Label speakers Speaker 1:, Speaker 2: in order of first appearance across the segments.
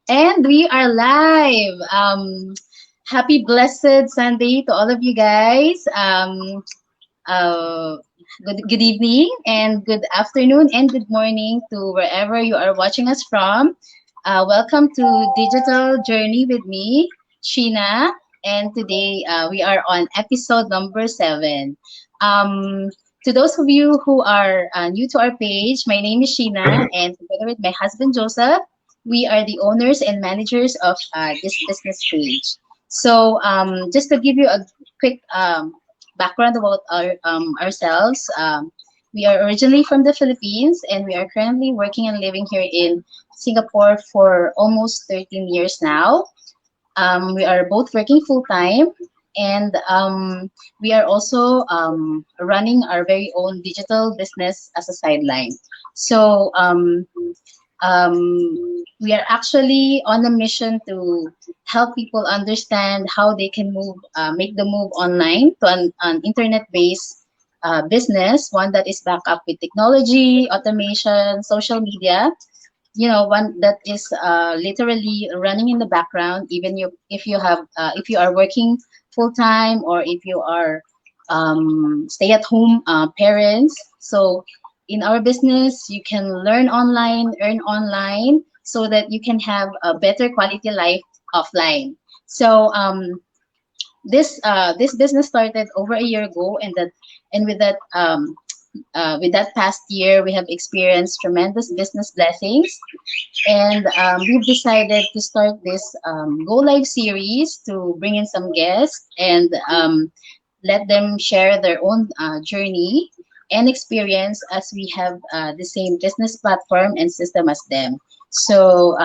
Speaker 1: And we are live. Happy blessed Sunday to all of you guys. Uh, good evening and good afternoon and good morning to wherever you are watching us from. Welcome to Digital Journey with me, Sheena. And today we are on episode number 7. Um, to those of you who are new to our page, my name is Sheena, and together with my husband Joseph, we are the owners and managers of this business page. So, just to give you a quick background about ourselves, we are originally from the Philippines, and we are currently working and living here in Singapore for almost 13 years now. We are both working full time, and we are also running our very own digital business as a sideline. So we are actually on a mission to help people understand how they can make the move online to an internet-based business, one that is backed up with technology, automation, social media, one that is literally running in the background, even if you are working full time, or if you are stay at home parents. So in our business, you can learn online, earn online, so that you can have a better quality life offline. So this business started over a year ago, and with that past year, we have experienced tremendous business blessings, and we've decided to start this Go Live series to bring in some guests and let them share their own journey and experience, as we have the same business platform and system as them. So,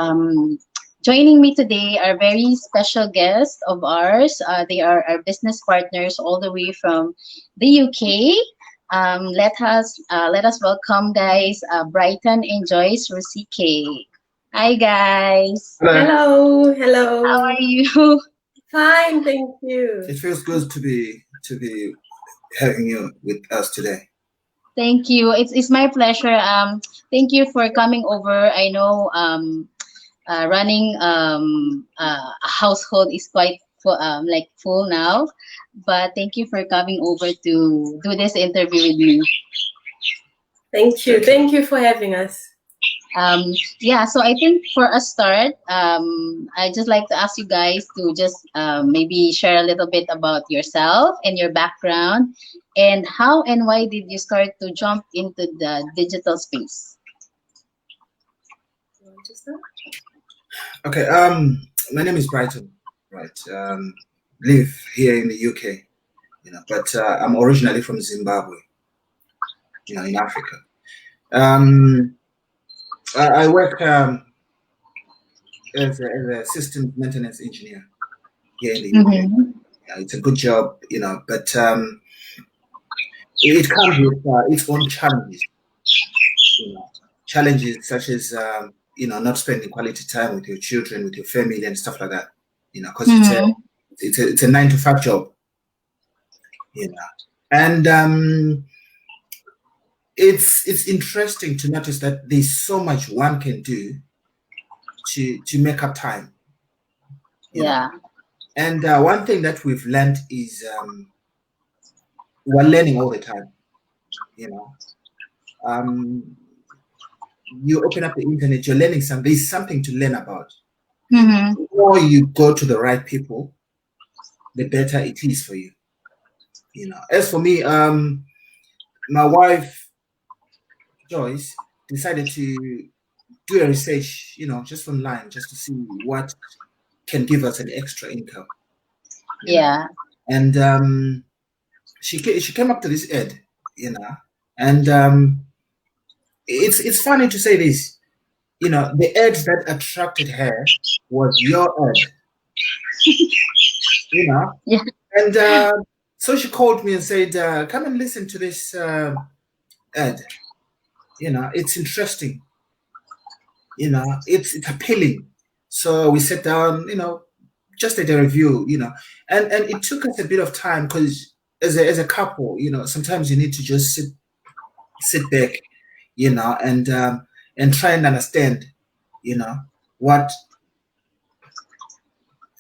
Speaker 1: joining me today are very special guests of ours. They are our business partners all the way from the UK. Let us welcome, guys, Brighton and Joyce Rusike. Hi, guys.
Speaker 2: Hello.
Speaker 3: Hello,
Speaker 1: How
Speaker 3: hello.
Speaker 1: are you?
Speaker 3: Fine, thank you.
Speaker 2: It feels good to be having you with us today.
Speaker 1: Thank you. It's my pleasure. Thank you for coming over. I know running a household is quite full now, but thank you for coming over to do this interview with me.
Speaker 3: Thank you. Thank you for having us.
Speaker 1: Yeah, so I think for a start, I just like to ask you guys to just maybe share a little bit about yourself and your background, and how and why did you start to jump into the digital space?
Speaker 3: You want to start?
Speaker 2: Okay. My name is Brighton. Right. Live here in the UK. But I'm originally from Zimbabwe. In Africa. Um, I work as a systems maintenance engineer here in the UK.
Speaker 1: Mm-hmm.
Speaker 2: It's a good job. But it comes with its own challenges. Challenges such as not spending quality time with your children, with your family, and stuff like that. Because
Speaker 1: Mm-hmm.
Speaker 2: it's a 9 to 5 job. And it's interesting to notice that there's so much one can do to make up time.
Speaker 1: Yeah.
Speaker 2: And one thing that we've learned is we're learning all the time. You open up the internet, you're learning something. There's something to learn about.
Speaker 1: Mm-hmm.
Speaker 2: The more you go to the right people, the better it is for you. As for me, my wife Joyce decided to do a research, just online, just to see what can give us an extra income.
Speaker 1: Yeah.
Speaker 2: And she came up to this ad, and it's funny to say this, the ad that attracted her was your ad,
Speaker 1: Yeah.
Speaker 2: and so she called me and said, come and listen to this ad. It's interesting. It's appealing. So we sat down, just did a review, and it took us a bit of time, because as a couple, sometimes you need to just sit back, and try and understand, what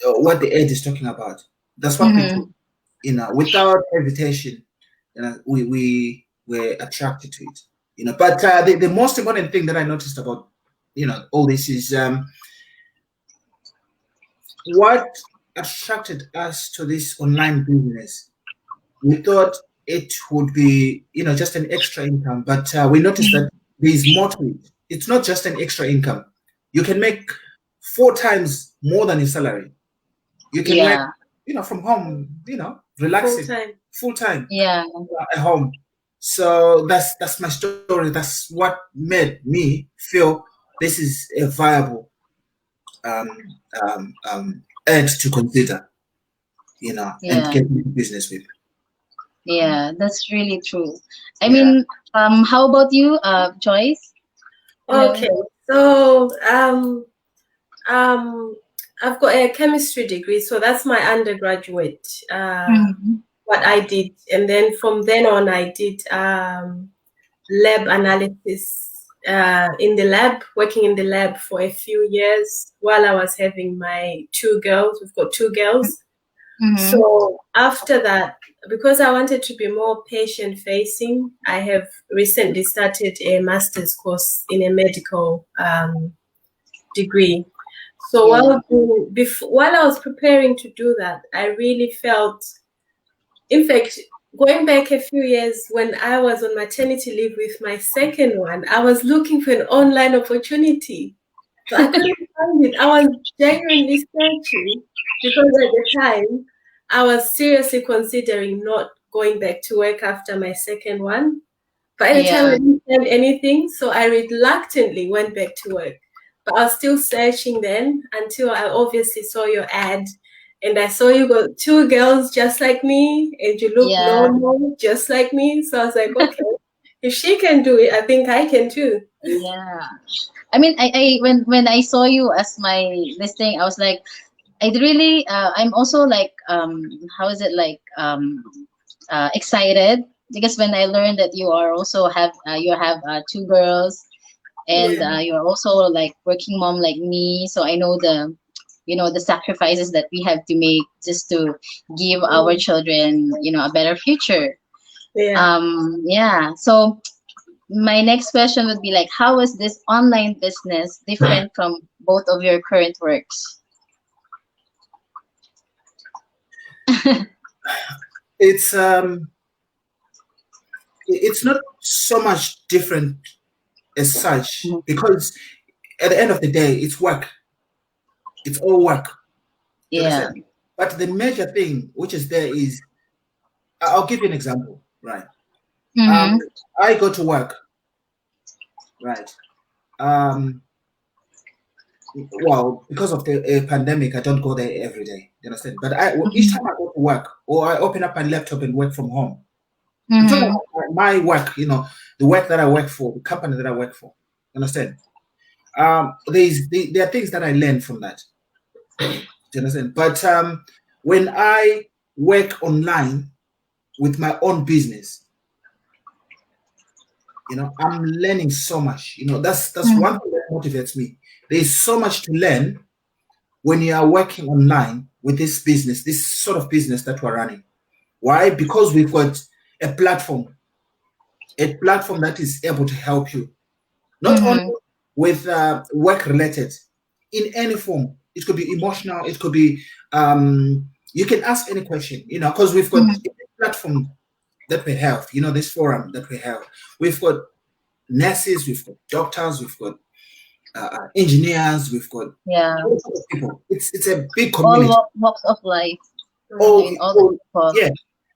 Speaker 2: what the ad is talking about. That's what people, without hesitation, we were attracted to it. But the most important thing that I noticed about all this is what attracted us to this online business. We thought it would be just an extra income, but we noticed that there's more to it. It's not just an extra income. You can make 4 times more than your salary. You can work from home, relaxing full time at home. So that's my story. That's what made me feel this is a viable edge to consider, and get into business with.
Speaker 1: Yeah, that's really true. I mean, how about you, Joyce?
Speaker 3: Okay, so I've got a chemistry degree, so that's my undergraduate. What I did, and then from then on, I did lab analysis in the lab, working in the lab for a few years while I was having my 2 girls. We've got 2 girls. So after that, because I wanted to be more patient facing, I have recently started a master's course in a medical degree. So while I was preparing to do that, I really felt, in fact, going back a few years when I was on maternity leave with my second one, I was looking for an online opportunity. So I couldn't find it. I was genuinely searching because at the time I was seriously considering not going back to work after my second one. But at the time I didn't find anything, so I reluctantly went back to work. But I was still searching then until I obviously saw your ad. And I saw you got 2 girls just like me, and you look normal just like me. So I was like, okay, if she can do it, I think I can too.
Speaker 1: Yeah. I mean, I when I saw you as my listing, I was like, I really I'm also like how is it like excited, because when I learned that you are also have 2 girls, and you're also like working mom like me, so I know the sacrifices that we have to make just to give our children a better future. So my next question would be like, how is this online business different from both of your current works?
Speaker 2: It's not so much different as such, because at the end of the day, it's work. It's all work.
Speaker 1: Yeah.
Speaker 2: But the major thing which is there is, I'll give you an example, right? I go to work, right? Well, because of the pandemic, I don't go there every day. You understand? But each time I go to work, or I open up my laptop and work from home, I'm talking about my work. The work that I work for, the company that I work for. You understand? There are things that I learn from that. Do you understand? But when I work online with my own business, I'm learning so much. That's one thing that motivates me. There's so much to learn when you are working online with this business, this sort of business that we're running. Why? Because we've got a platform that is able to help you, not only with work related, in any form. It could be emotional. It could be you can ask any question. Because we've got a platform that we have. This forum that we have. We've got nurses. We've got doctors. We've got engineers. We've got people. It's a big community.
Speaker 1: All walks of life. All
Speaker 2: yeah,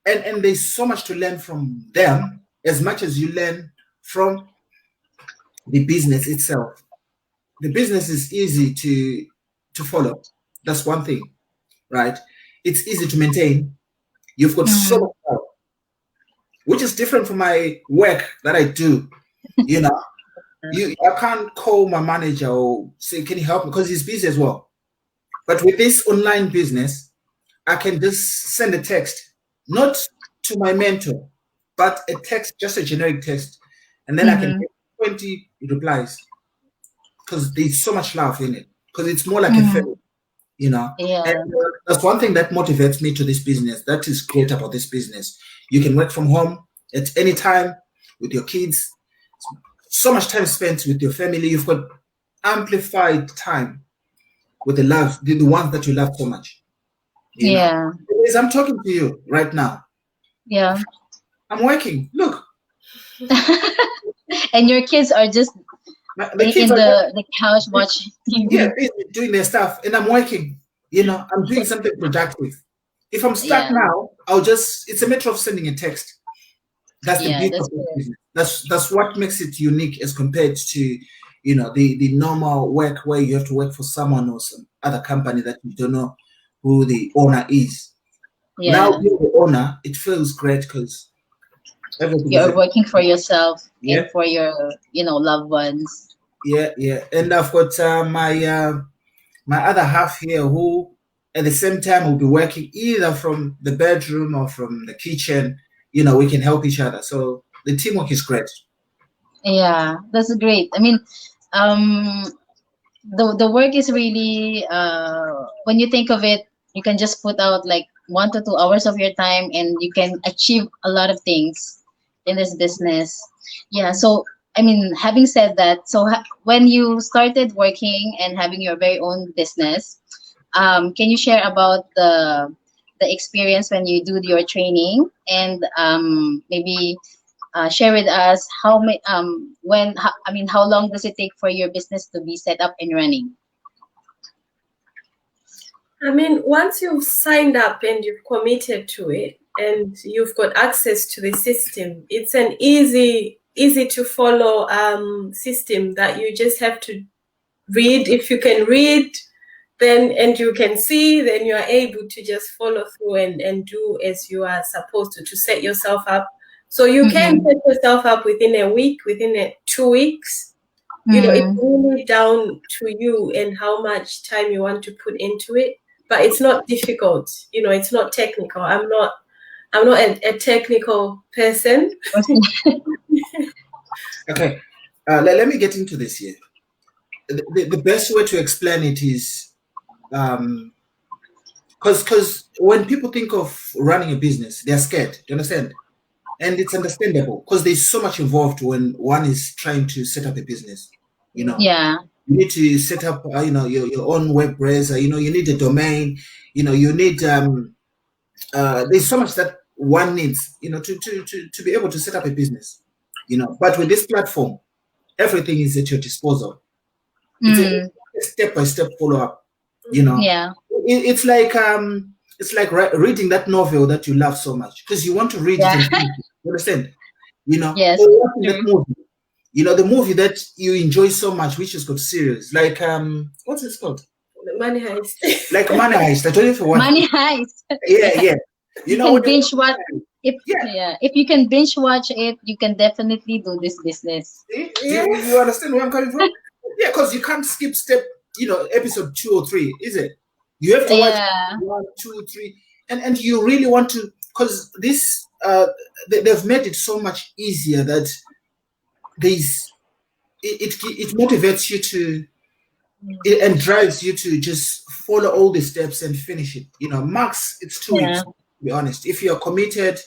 Speaker 2: and there's so much to learn from them, as much as you learn from the business itself. The business is easy to follow. That's one thing, right? It's easy to maintain. You've got so much help, which is different from my work that I do. I can't call my manager or say, "Can you help me?" because he's busy as well. But with this online business, I can just send a text, not to my mentor, but a text, just a generic text, and then I can get 20 replies, because there's so much love in it. Because it's more like a family. you know.
Speaker 1: Yeah.
Speaker 2: And that's one thing that motivates me to this business. That is great about this business. You can work from home at any time with your kids. So much time spent with your family. You've got amplified time with the ones that you love so much. You know? As I'm talking to you right now.
Speaker 1: Yeah.
Speaker 2: I'm working. Look.
Speaker 1: And your kids are just in the couch watching TV.
Speaker 2: Yeah, doing their stuff, and I'm working. You know, I'm doing something productive. If I'm stuck now, it's a matter of sending a text. That's the beauty of the business. That's what makes it unique as compared to, you know, the normal work where you have to work for someone or some other company that you don't know who the owner is. Yeah. Now you're the owner, it feels great because
Speaker 1: you're working for yourself and for your, you know, loved ones.
Speaker 2: Yeah. And I've got my other half here who at the same time will be working either from the bedroom or from the kitchen. You know, we can help each other. So the teamwork is great.
Speaker 1: Yeah, that's great. I mean, the work is really, when you think of it, you can just put out like 1 to 2 hours of your time and you can achieve a lot of things in this business. Yeah. So, I mean, having said that, so when you started working and having your very own business, can you share about the experience when you do your training and maybe share with us how long does it take for your business to be set up and running?
Speaker 3: I mean, once you've signed up and you've committed to it and you've got access to the system, it's an easy to follow system that you just have to read. If you can read, then and you can see, then you are able to just follow through and do as you are supposed to set yourself up. So you can set yourself up within a week, within 2 weeks. You know, it's really down to you and how much time you want to put into it. But it's not difficult. You know, it's not technical. I'm not a technical person.
Speaker 2: Okay, let me get into this here. The best way to explain it is, because when people think of running a business, they're scared. Do you understand? And it's understandable because there's so much involved when one is trying to set up a business. You know, you need to set up, you know, your own web browser. You know, you need a domain. You know, you need there's so much that one needs, you know, to be able to set up a business. You know, but with this platform, everything is at your disposal. It's a step-by-step follow-up. You know, it's like reading that novel that you love so much because you want to read it. You understand? You know, or watching that movie. You know, the movie that you enjoy so much, which is called series, like what's it called?
Speaker 3: Money Heist.
Speaker 2: Like Money Heist. I don't know if you want
Speaker 1: Money Heist.
Speaker 2: Yeah.
Speaker 1: You know, can binge watch. If you can binge watch it, you can definitely do this business.
Speaker 2: You understand where I'm coming from? Yeah, because you can't skip episode 2 or 3, is it? You have to watch 1, 2, 3, and you really want to, because this they've made it so much easier that it motivates you to and drives you to just follow all the steps and finish it. You know, max it's 2 weeks. To be honest, if you're committed,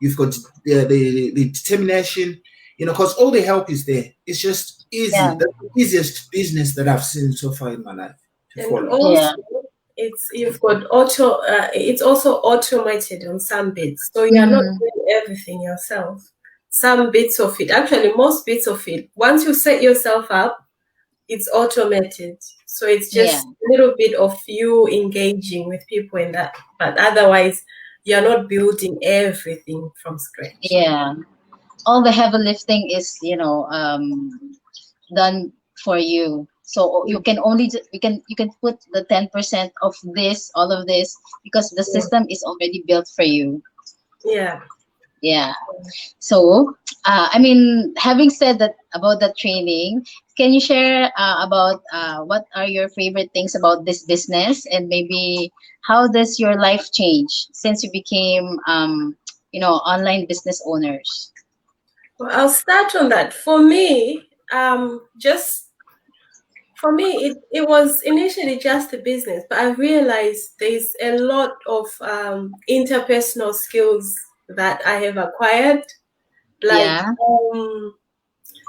Speaker 2: you've got the determination. You know, because all the help is there. It's just easy. That's the easiest business that I've seen so far in my life to follow.
Speaker 3: Also, you've got it's also automated on some bits, so you're not doing everything yourself. Some bits of it, actually most bits of it, once you set yourself up, it's automated. So it's just a little bit of you engaging with people in that, but otherwise you're not building everything from scratch.
Speaker 1: Yeah, all the heavy lifting is, you know, done for you. So you can only you can put the 10% of this, all of this, because the system is already built for you. Yeah. So, I mean, having said that about the training, can you share about what are your favorite things about this business, and maybe how does your life change since you became, you know, online business owners?
Speaker 3: Well, I'll start on that. For me, for me, it was initially just a business, but I realized there's a lot of interpersonal skills that I have acquired, like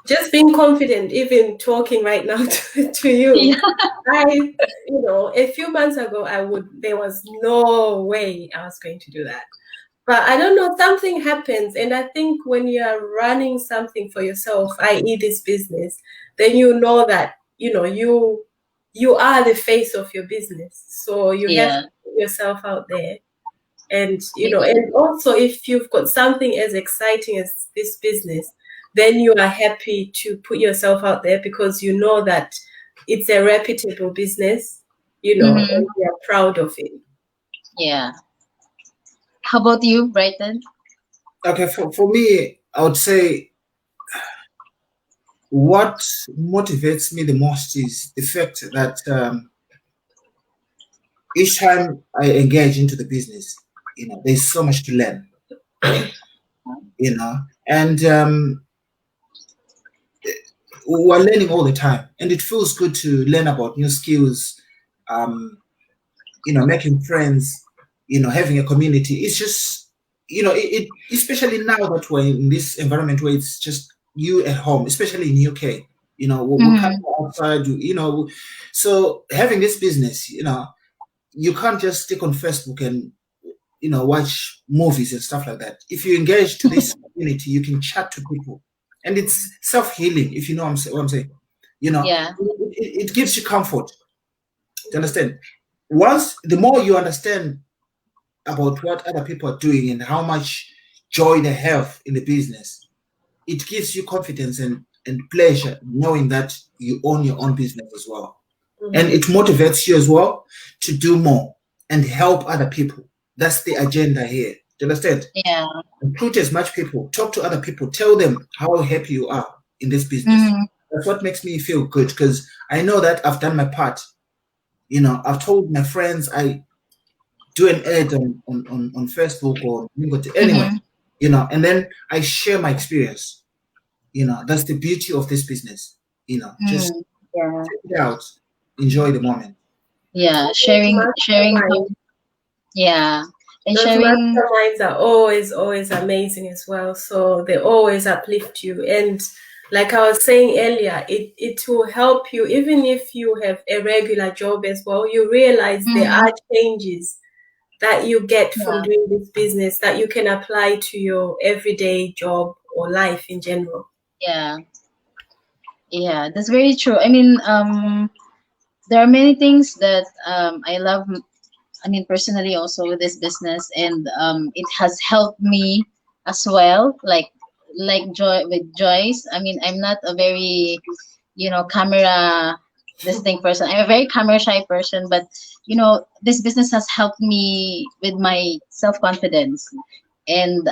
Speaker 3: just being confident, even talking right now to you. Yeah. A few months ago, there was no way I was going to do that. But I don't know, something happens. And I think when you are running something for yourself, i.e. this business, then you know that, you are the face of your business. So you have to put yourself out there. And, and also if you've got something as exciting as this business, then you are happy to put yourself out there because you know that it's a reputable business, and you're proud of it.
Speaker 1: Yeah. How about you, Brighton?
Speaker 2: Okay, for me, I would say what motivates me the most is the fact that each time I engage into the business, there's so much to learn, and we're learning all the time, and it feels good to learn about new skills, making friends, having a community. It's just, it especially now that we're in this environment where it's just you at home, especially in UK, we can't go outside, so having this business, you can't just stick on Facebook and, watch movies and stuff like that. If you engage to this community, you can chat to people, and it's self-healing, if you know what I'm saying. It gives you comfort. Do you understand? The more you understand about what other people are doing and how much joy they have in the business, it gives you confidence and pleasure knowing that you own your own business as well. And it motivates you as well to do more and help other people. That's the agenda here. Do you understand?
Speaker 1: Yeah.
Speaker 2: Recruit as much people, talk to other people, tell them how happy you are in this business. That's what makes me feel good, because I know that I've done my part. I've told my friends, I do an ad on Facebook or anyway, and then I share my experience. That's the beauty of this business. Just check it out, enjoy the moment.
Speaker 1: Yeah, sharing. Yeah. And
Speaker 3: those
Speaker 1: sharing
Speaker 3: masterminds are always amazing as well. So they always uplift you. And like I was saying earlier, it will help you even if you have a regular job as well. You realize there are changes that you get from doing this business that you can apply to your everyday job or life in general.
Speaker 1: Yeah, that's very true. I mean, there are many things that I love. I mean, personally also with this business, and it has helped me as well. Like with Joyce. I mean, I'm not a very, camera distinct person. I'm a very camera shy person, but this business has helped me with my self-confidence, and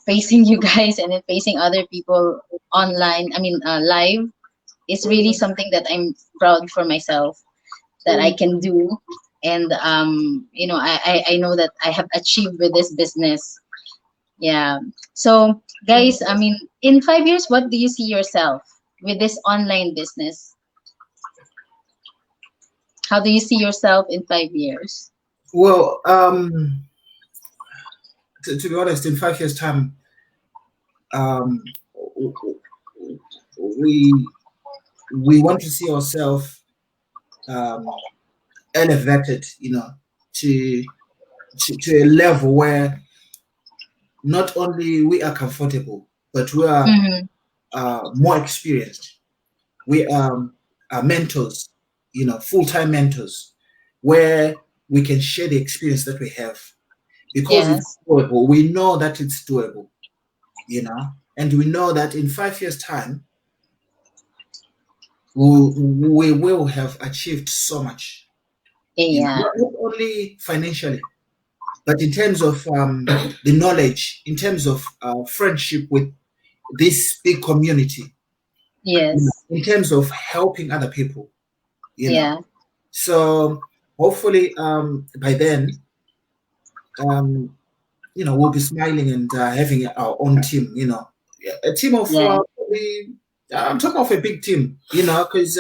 Speaker 1: facing you guys and then facing other people online. I mean, live is really something that I'm proud for myself that I can do. And I know that I have achieved with this business. Yeah. So guys, I mean, in 5 years, what do you see yourself with this online business? How do you see yourself in 5 years?
Speaker 2: Well, to be honest, in 5 years' time, we want to see ourselves elevated, to a level where not only we are comfortable, but we are more experienced. We are mentors, full-time mentors, where we can share the experience that we have, because it's doable. We know that it's doable, and we know that in 5 years' time, we will have achieved so much. Not only financially, but in terms of the knowledge, in terms of friendship with this big community.
Speaker 1: Yes.
Speaker 2: In terms of helping other people. So hopefully by then, we'll be smiling and having our own team. A team of I'm talking of a big team. Because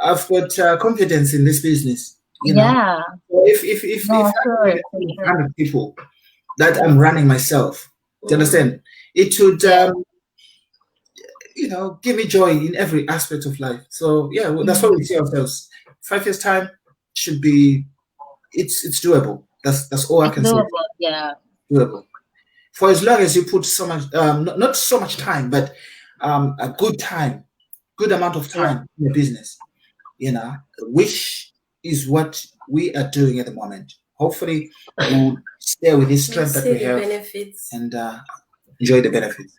Speaker 2: I've got confidence in this business. You know,
Speaker 1: Yeah.
Speaker 2: so if
Speaker 1: No,
Speaker 2: I
Speaker 1: sure,
Speaker 2: have
Speaker 1: for sure.
Speaker 2: 100 people that I'm running myself, do you understand? It should
Speaker 1: Yeah.
Speaker 2: you know, give me joy in every aspect of life. So yeah, well, that's what we see ourselves. 5 years time should be it's doable. That's all I
Speaker 1: It's
Speaker 2: can say.
Speaker 1: doable. Yeah.
Speaker 2: Doable. For as long as you put so much not so much time, but a good amount of
Speaker 1: Yeah.
Speaker 2: time in the business, you know, which is what we are doing at the moment. Hopefully we'll stay with this strength that we
Speaker 3: the
Speaker 2: have
Speaker 3: benefits.
Speaker 2: and enjoy the benefits.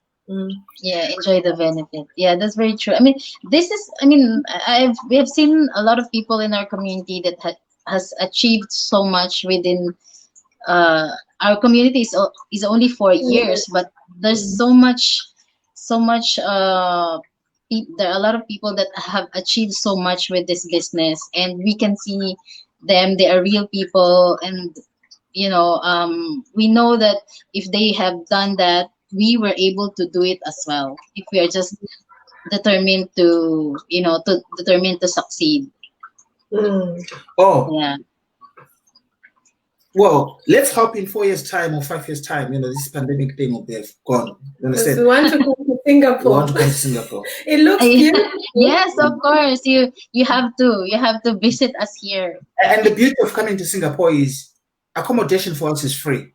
Speaker 1: Yeah, enjoy the benefit. Yeah, that's very true. I mean, this is, I mean, we have seen a lot of people in our community that has achieved so much within uh our community is only 4 years, but there's so much there are a lot of people that have achieved so much with this business, and we can see them. They are real people, and we know that if they have done that, we were able to do it as well if we are just determined to determined to succeed.
Speaker 2: Oh,
Speaker 1: Yeah.
Speaker 2: well, let's hope in 4 years' time or 5 years' time, you know, this pandemic thing will be gone. You understand?
Speaker 3: We want to go to Singapore.
Speaker 2: We want to come to Singapore.
Speaker 3: It looks beautiful.
Speaker 1: Yes, of course. You have to visit us here.
Speaker 2: And the beauty of coming to Singapore is accommodation for us is free.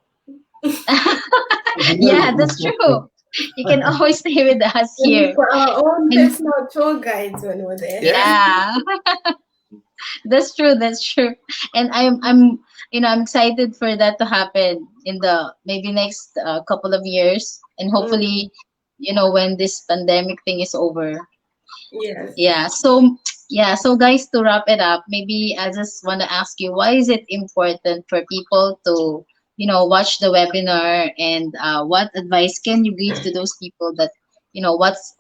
Speaker 1: Yeah, that's true. You can always stay with us here.
Speaker 3: For our own personal tour guides when we're there.
Speaker 1: Yeah. That's true. That's true. And I'm excited for that to happen in the maybe next couple of years, and hopefully, when this pandemic thing is over.
Speaker 3: Yes.
Speaker 1: Yeah. So guys, to wrap it up, maybe I just want to ask you, why is it important for people to watch the webinar, and what advice can you give to those people that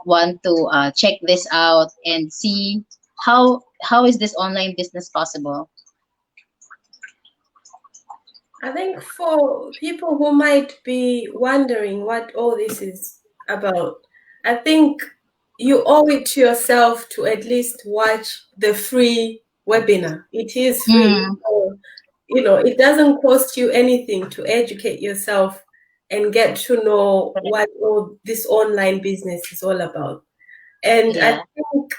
Speaker 1: want to check this out and see how is this online business possible?
Speaker 3: I think for people who might be wondering what all this is about, I think you owe it to yourself to at least watch the free webinar. It is free. So, it doesn't cost you anything to educate yourself and get to know what all this online business is all about. And I think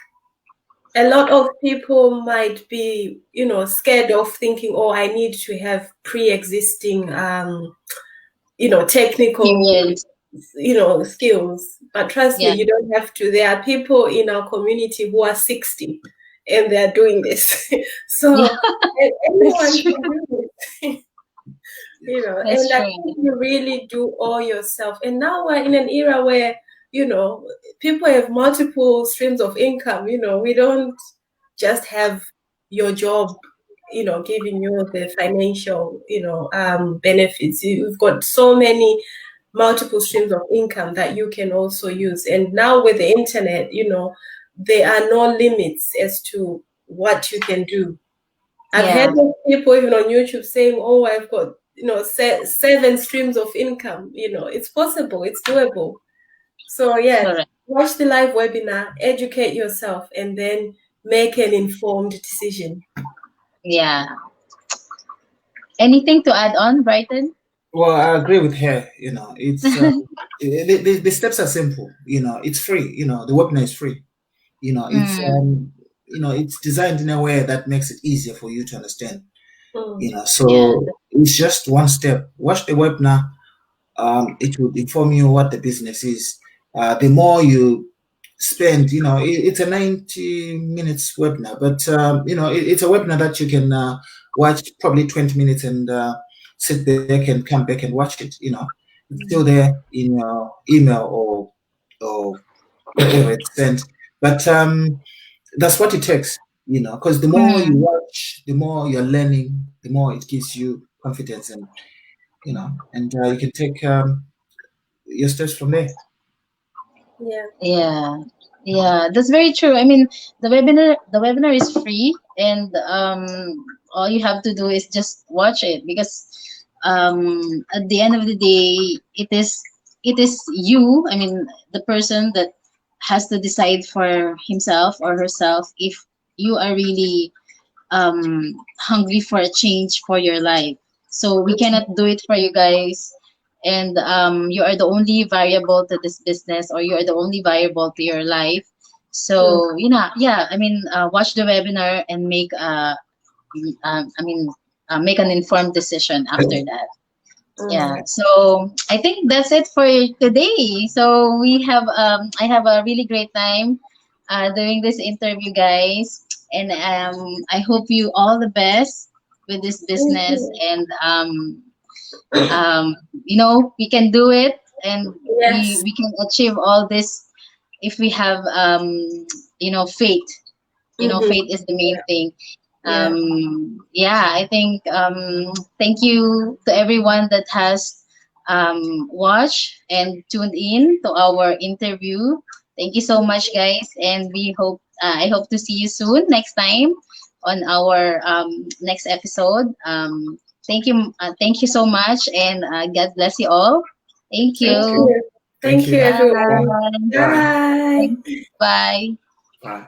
Speaker 3: a lot of people might be, scared of thinking, oh, I need to have pre-existing, technical, skills. But trust me, you don't have to. There are people in our community who are 60 and they're doing this. So anyone can do it.
Speaker 1: That's
Speaker 3: I think you really do owe yourself. And now we're in an era where, people have multiple streams of income. We don't just have your job, giving you the financial, benefits. You've got so many multiple streams of income that you can also use. And now with the internet, there are no limits as to what you can do. I've heard of people even on YouTube saying, oh, I've got, 7 streams of income. It's possible, it's doable. So watch the live webinar, educate yourself, and then make an informed decision.
Speaker 1: Yeah. Anything to add on, Brighton?
Speaker 2: Well, I agree with her. It's the steps are simple. It's free. The webinar is free. It's it's designed in a way that makes it easier for you to understand. So it's just one step. Watch the webinar. It will inform you what the business is. The more you spend, it's a 90 minutes webinar, but it's a webinar that you can watch probably 20 minutes and sit back and come back and watch it. It's still there in your email or whatever it's sent. But that's what it takes, because the more you watch, the more you're learning, the more it gives you confidence, and and you can take your steps from there.
Speaker 1: Yeah, that's very true. I mean, the webinar is free, and all you have to do is just watch it, because at the end of the day, it is you, I mean, the person that has to decide for himself or herself if you are really hungry for a change for your life. So we cannot do it for you guys, and you are the only variable to this business, or you are the only variable to your life. So yeah, I mean, watch the webinar and make make an informed decision after that. Yeah, so I think that's it for today. So we have I have a really great time doing this interview, guys, and I hope you all the best with this business, and we can do it, and
Speaker 3: Yes.
Speaker 1: we can achieve all this if we have faith. Faith is the main thing.
Speaker 3: Yeah.
Speaker 1: Yeah, I think thank you to everyone that has watched and tuned in to our interview. Thank you so much, guys, and we hope I hope to see you soon next time on our next episode. Thank you so much, and God bless you all. Thank
Speaker 3: Thank
Speaker 1: you.
Speaker 3: you.
Speaker 2: Thank
Speaker 3: Thank you,
Speaker 2: you.
Speaker 3: everyone.
Speaker 1: Bye.
Speaker 2: Bye.
Speaker 3: Bye.
Speaker 1: Bye.
Speaker 2: Bye.